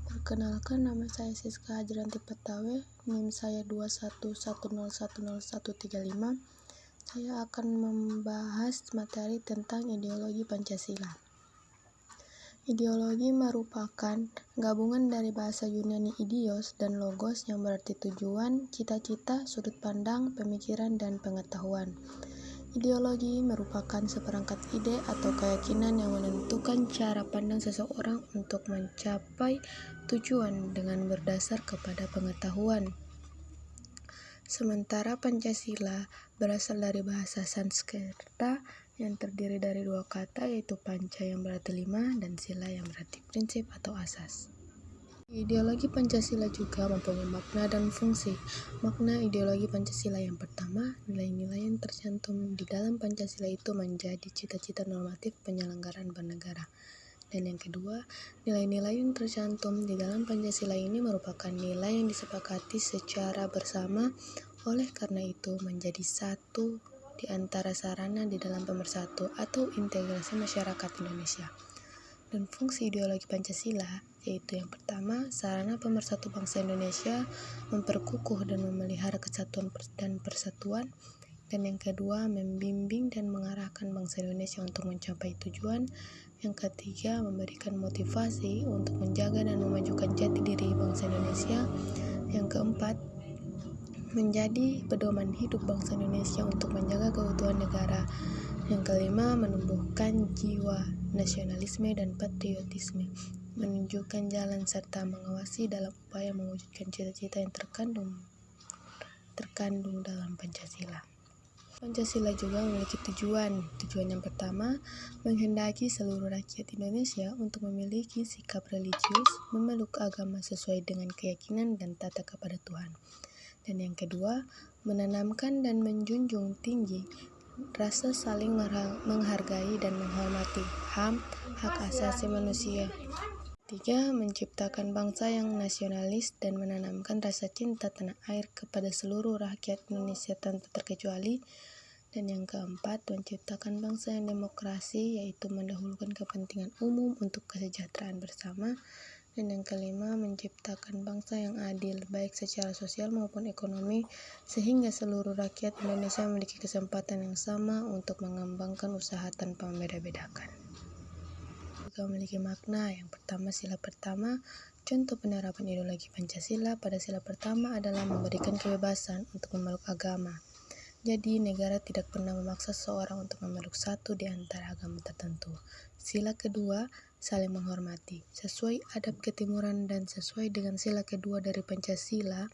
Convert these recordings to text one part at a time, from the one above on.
Perkenalkan, nama saya Siska Hajranti Patawe, NIM saya 2110101135. Saya akan membahas materi tentang ideologi Pancasila. Ideologi merupakan gabungan dari bahasa Yunani idios dan logos yang berarti tujuan, cita-cita, sudut pandang, pemikiran, dan pengetahuan. Ideologi merupakan seperangkat ide atau keyakinan yang menentukan cara pandang seseorang untuk mencapai tujuan dengan berdasar kepada pengetahuan. Sementara Pancasila berasal dari bahasa Sanskerta yang terdiri dari dua kata, yaitu panca yang berarti 5 dan sila yang berarti prinsip atau asas. Ideologi Pancasila juga mempunyai makna dan fungsi. Makna ideologi Pancasila yang pertama, nilai-nilai yang tercantum di dalam Pancasila itu menjadi cita-cita normatif penyelenggaraan bernegara. Dan yang kedua, nilai-nilai yang tercantum di dalam Pancasila ini merupakan nilai yang disepakati secara bersama, oleh karena itu menjadi satu di antara sarana di dalam pemersatu atau integrasi masyarakat Indonesia. Dan fungsi ideologi Pancasila yaitu yang pertama, sarana pemersatu bangsa Indonesia, memperkukuh dan memelihara kesatuan dan persatuan. Dan yang kedua, membimbing dan mengarahkan bangsa Indonesia untuk mencapai tujuan. Yang ketiga, memberikan motivasi untuk menjaga dan memajukan jati diri bangsa Indonesia. Yang keempat, menjadi pedoman hidup bangsa Indonesia untuk menjaga keutuhan negara. Yang kelima, menumbuhkan jiwa nasionalisme dan patriotisme, menunjukkan jalan serta mengawasi dalam upaya mewujudkan cita-cita yang terkandung dalam Pancasila. Pancasila juga memiliki tujuan. Tujuan yang pertama, menghendaki seluruh rakyat Indonesia untuk memiliki sikap religius, memeluk agama sesuai dengan keyakinan dan tata kepada Tuhan. Dan yang kedua, menanamkan dan menjunjung tinggi rasa saling menghargai dan menghormati HAM, hak asasi manusia. Tiga, menciptakan bangsa yang nasionalis dan menanamkan rasa cinta tanah air kepada seluruh rakyat Indonesia tanpa terkecuali. Dan yang keempat, menciptakan bangsa yang demokrasi, yaitu mendahulukan kepentingan umum untuk kesejahteraan bersama. Dan yang kelima, menciptakan bangsa yang adil, baik secara sosial maupun ekonomi, sehingga seluruh rakyat Indonesia memiliki kesempatan yang sama untuk mengembangkan usaha tanpa membeda-bedakan. Juga memiliki makna. Yang pertama, sila pertama, contoh penerapan ideologi Pancasila pada sila pertama adalah memberikan kebebasan untuk memeluk agama. Jadi, negara tidak pernah memaksa seseorang untuk memeluk satu di antara agama tertentu. Sila kedua, saling menghormati. Sesuai adab ketimuran dan sesuai dengan sila kedua dari Pancasila,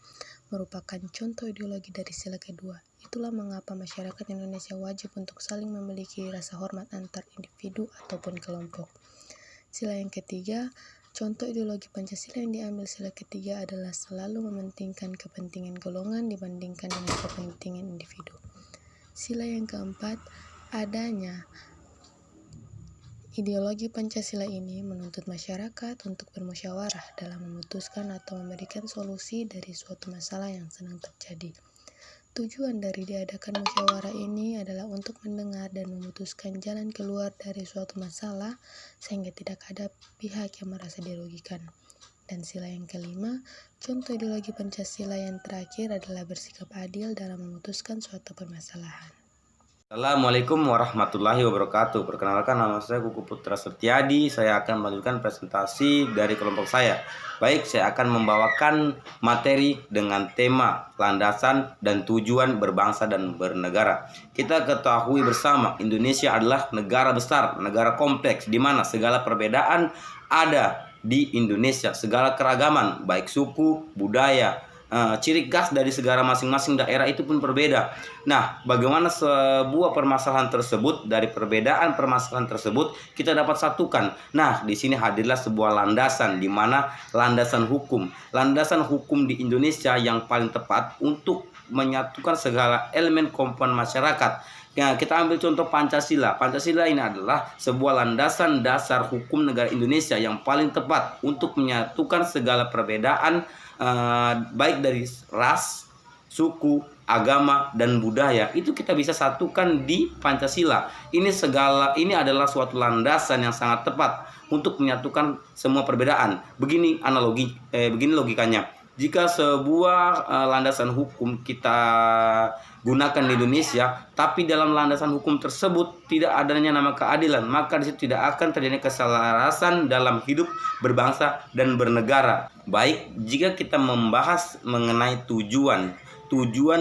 merupakan contoh ideologi dari sila kedua. Itulah mengapa masyarakat Indonesia wajib untuk saling memiliki rasa hormat antar individu ataupun kelompok. Sila yang ketiga, contoh ideologi Pancasila yang diambil sila ketiga adalah selalu mementingkan kepentingan golongan dibandingkan dengan kepentingan individu. Sila yang keempat, adanya ideologi Pancasila ini menuntut masyarakat untuk bermusyawarah dalam memutuskan atau memberikan solusi dari suatu masalah yang sedang terjadi. Tujuan dari diadakan musyawarah ini adalah untuk mendengar dan memutuskan jalan keluar dari suatu masalah sehingga tidak ada pihak yang merasa dirugikan. Dan sila yang kelima, contoh ideologi Pancasila yang terakhir adalah bersikap adil dalam memutuskan suatu permasalahan. Assalamualaikum warahmatullahi wabarakatuh. Perkenalkan, nama saya Kuku Putra Setiadi. Saya akan melanjutkan presentasi dari kelompok saya. Baik, saya akan membawakan materi dengan tema landasan dan tujuan berbangsa dan bernegara. Kita ketahui bersama, Indonesia adalah negara besar, negara kompleks, di mana segala perbedaan ada di Indonesia. Segala keragaman, baik suku, budaya, ciri khas dari segala masing-masing daerah itu pun berbeda. Nah, bagaimana sebuah permasalahan tersebut, dari perbedaan permasalahan tersebut kita dapat satukan. Nah, di sini hadirlah sebuah landasan, di mana landasan hukum di Indonesia yang paling tepat untuk menyatukan segala elemen komponen masyarakat. Ya, kita ambil contoh Pancasila. Pancasila ini adalah sebuah landasan dasar hukum negara Indonesia yang paling tepat untuk menyatukan segala perbedaan, baik dari ras, suku, agama, dan budaya itu kita bisa satukan di Pancasila. Ini adalah suatu landasan yang sangat tepat untuk menyatukan semua perbedaan. Begini logikanya. Jika sebuah landasan hukum kita gunakan di Indonesia, tapi dalam landasan hukum tersebut tidak adanya nama keadilan, maka di situ tidak akan terjadi keselarasan dalam hidup berbangsa dan bernegara. Baik, jika kita membahas mengenai tujuan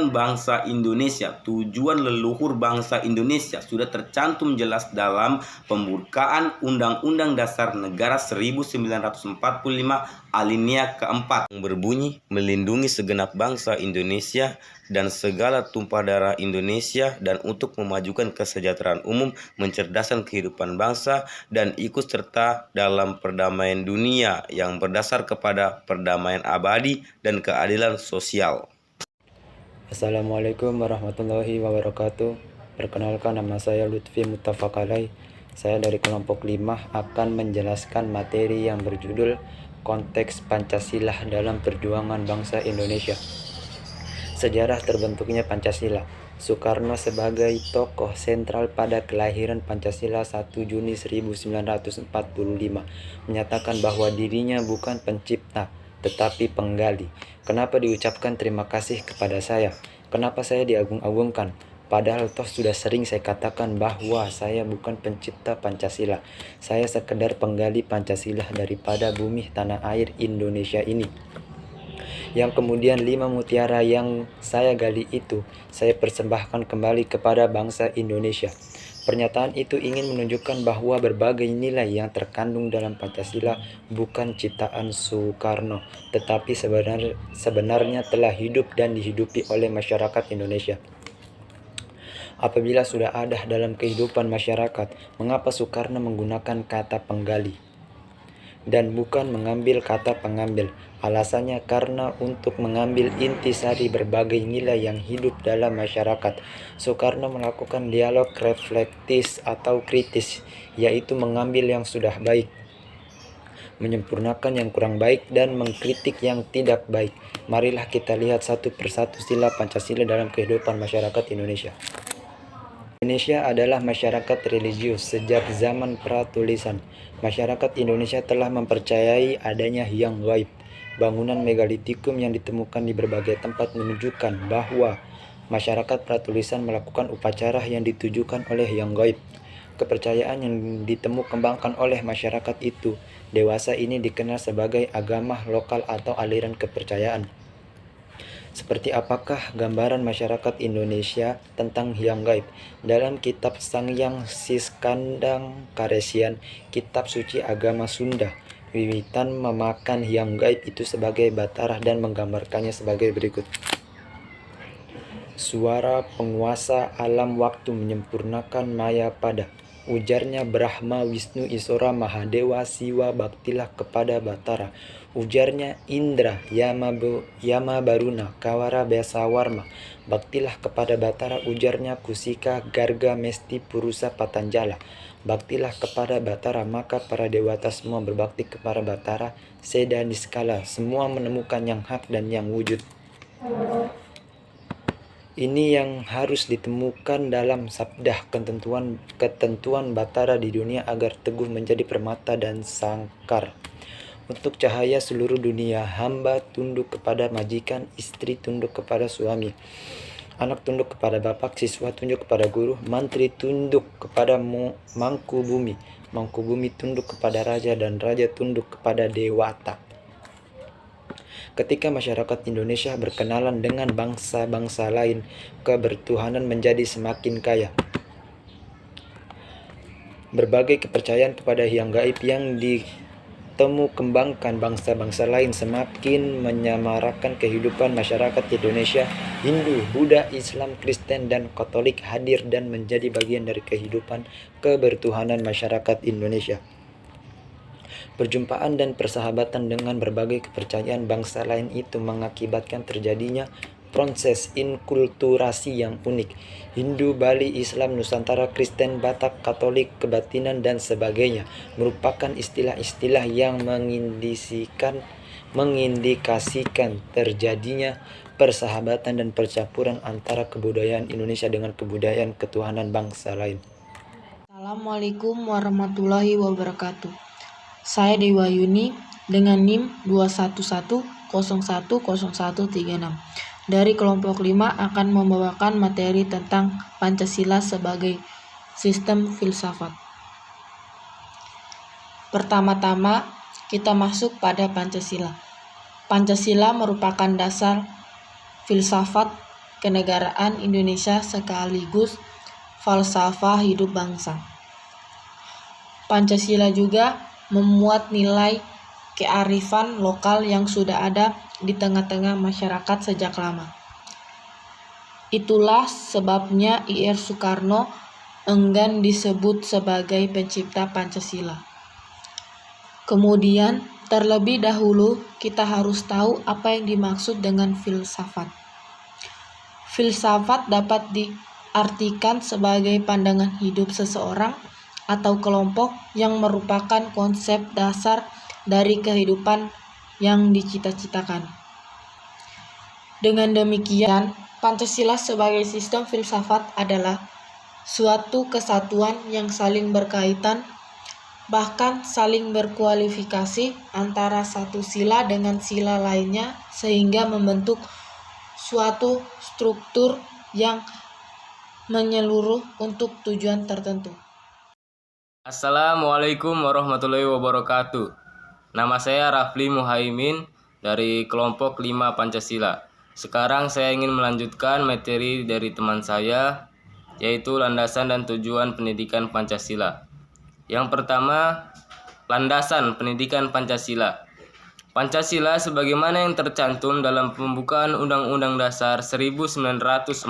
bangsa Indonesia, tujuan leluhur bangsa Indonesia sudah tercantum jelas dalam pembukaan Undang-Undang Dasar Negara 1945 alinea keempat yang berbunyi melindungi segenap bangsa Indonesia dan segala tumpah darah Indonesia dan untuk memajukan kesejahteraan umum, mencerdaskan kehidupan bangsa dan ikut serta dalam perdamaian dunia yang berdasar kepada perdamaian abadi dan keadilan sosial. Assalamualaikum warahmatullahi wabarakatuh. Perkenalkan, nama saya Lutfi Mutafakalai. Saya dari kelompok 5 akan menjelaskan materi yang berjudul Konteks Pancasila dalam Perjuangan Bangsa Indonesia. Sejarah terbentuknya Pancasila. Soekarno sebagai tokoh sentral pada kelahiran Pancasila 1 Juni 1945 menyatakan bahwa dirinya bukan pencipta tetapi penggali. Kenapa diucapkan terima kasih kepada saya? Kenapa saya diagung-agungkan? Padahal toh sudah sering saya katakan bahwa saya bukan pencipta Pancasila. Saya sekedar penggali Pancasila daripada bumi tanah air Indonesia ini. Yang kemudian 5 mutiara yang saya gali itu saya persembahkan kembali kepada bangsa Indonesia. Pernyataan itu ingin menunjukkan bahwa berbagai nilai yang terkandung dalam Pancasila bukan ciptaan Soekarno, tetapi sebenarnya telah hidup dan dihidupi oleh masyarakat Indonesia. Apabila sudah ada dalam kehidupan masyarakat, mengapa Soekarno menggunakan kata penggali dan bukan mengambil kata pengambil? Alasannya karena untuk mengambil intisari berbagai nilai yang hidup dalam masyarakat, Soekarno melakukan dialog reflektif atau kritis, yaitu mengambil yang sudah baik, menyempurnakan yang kurang baik, dan mengkritik yang tidak baik. Marilah kita lihat satu persatu sila Pancasila dalam kehidupan masyarakat Indonesia. Indonesia adalah masyarakat religius sejak zaman pratulisan. Masyarakat Indonesia telah mempercayai adanya hyang gaib. Bangunan megalitikum yang ditemukan di berbagai tempat menunjukkan bahwa masyarakat pratulisan melakukan upacara yang ditujukan oleh hyang gaib. Kepercayaan yang ditemukan oleh masyarakat itu dewasa ini dikenal sebagai agama lokal atau aliran kepercayaan. Seperti apakah gambaran masyarakat Indonesia tentang hyang gaib? Dalam kitab Sangyang Siskandang Karesian, kitab suci agama Sunda, Wiwitan memakan hyang gaib itu sebagai Batara dan menggambarkannya sebagai berikut. Suara penguasa alam waktu menyempurnakan maya pada. Ujarnya Brahma, Wisnu, Isora, Mahadewa, Siwa, baktilah kepada Batara. Ujarnya Indra, Yama Baruna, Kawara, Besawarma, baktilah kepada Batara. Ujarnya Kusika, Garga, Mesti, Purusa, Patanjala, baktilah kepada Batara. Maka para dewata semua berbakti kepada Batara, Seda Niskala, semua menemukan yang hak dan yang wujud. Ini yang harus ditemukan dalam sabda ketentuan Batara di dunia agar teguh menjadi permata dan sangkar. Untuk cahaya seluruh dunia, hamba tunduk kepada majikan, istri tunduk kepada suami, anak tunduk kepada bapak, siswa tunduk kepada guru, mantri tunduk kepada mangku bumi tunduk kepada raja, dan raja tunduk kepada dewata. Ketika masyarakat Indonesia berkenalan dengan bangsa-bangsa lain, kebertuhanan menjadi semakin kaya. Berbagai kepercayaan kepada hyang gaib yang kembangkan bangsa-bangsa lain semakin menyamarakan kehidupan masyarakat Indonesia. Hindu, Buddha, Islam, Kristen, dan Katolik hadir dan menjadi bagian dari kehidupan kebertuhanan masyarakat Indonesia. Perjumpaan dan persahabatan dengan berbagai kepercayaan bangsa lain itu mengakibatkan terjadinya proses inkulturasi yang unik. Hindu, Bali, Islam, Nusantara, Kristen, Batak, Katolik, kebatinan, dan sebagainya merupakan istilah-istilah yang mengindikasikan terjadinya persahabatan dan percampuran antara kebudayaan Indonesia dengan kebudayaan ketuhanan bangsa lain. Assalamualaikum warahmatullahi wabarakatuh. Saya Dewa Yuni dengan NIM 211010136 dari kelompok 5 akan membawakan materi tentang Pancasila sebagai sistem filsafat. Pertama-tama, kita masuk pada Pancasila. Pancasila merupakan dasar filsafat kenegaraan Indonesia sekaligus falsafah hidup bangsa. Pancasila juga memuat nilai kearifan lokal yang sudah ada di tengah-tengah masyarakat sejak lama. Itulah sebabnya Ir. Soekarno enggan disebut sebagai pencipta Pancasila. Kemudian, terlebih dahulu kita harus tahu apa yang dimaksud dengan filsafat. Filsafat dapat diartikan sebagai pandangan hidup seseorang atau kelompok yang merupakan konsep dasar dari kehidupan yang dicita-citakan. Dengan demikian, Pancasila sebagai sistem filsafat adalah suatu kesatuan yang saling berkaitan, bahkan saling berkualifikasi antara satu sila dengan sila lainnya sehingga membentuk suatu struktur yang menyeluruh untuk tujuan tertentu. Assalamualaikum warahmatullahi wabarakatuh. Nama saya Rafli Muhaimin dari kelompok 5 Pancasila. Sekarang saya ingin melanjutkan materi dari teman saya, yaitu landasan dan tujuan pendidikan Pancasila. Yang pertama, landasan pendidikan Pancasila. Pancasila sebagaimana yang tercantum dalam pembukaan Undang-Undang Dasar 1945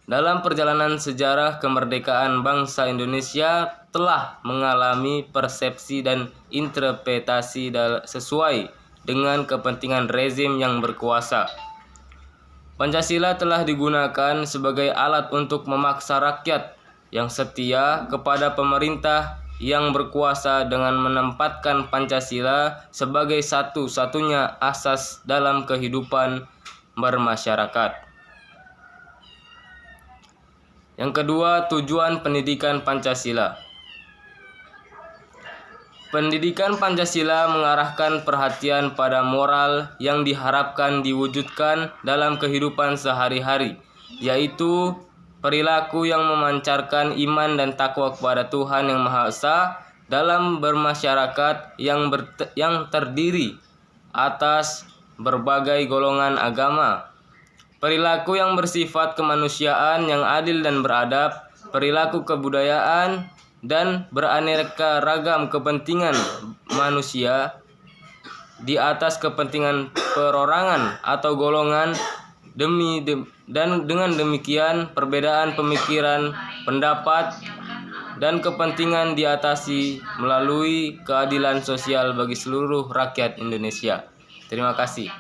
dalam perjalanan sejarah kemerdekaan bangsa Indonesia telah mengalami persepsi dan interpretasi sesuai dengan kepentingan rezim yang berkuasa. Pancasila telah digunakan sebagai alat untuk memaksa rakyat yang setia kepada pemerintah yang berkuasa dengan menempatkan Pancasila sebagai satu-satunya asas dalam kehidupan bermasyarakat. Yang kedua, tujuan pendidikan Pancasila. Pendidikan Pancasila mengarahkan perhatian pada moral yang diharapkan diwujudkan dalam kehidupan sehari-hari, yaitu perilaku yang memancarkan iman dan takwa kepada Tuhan Yang Maha Esa dalam bermasyarakat yang terdiri atas berbagai golongan agama. Perilaku yang bersifat kemanusiaan yang adil dan beradab, perilaku kebudayaan, dan beraneka ragam kepentingan manusia di atas kepentingan perorangan atau golongan dan dengan demikian perbedaan pemikiran, pendapat, dan kepentingan diatasi melalui keadilan sosial bagi seluruh rakyat Indonesia. Terima kasih.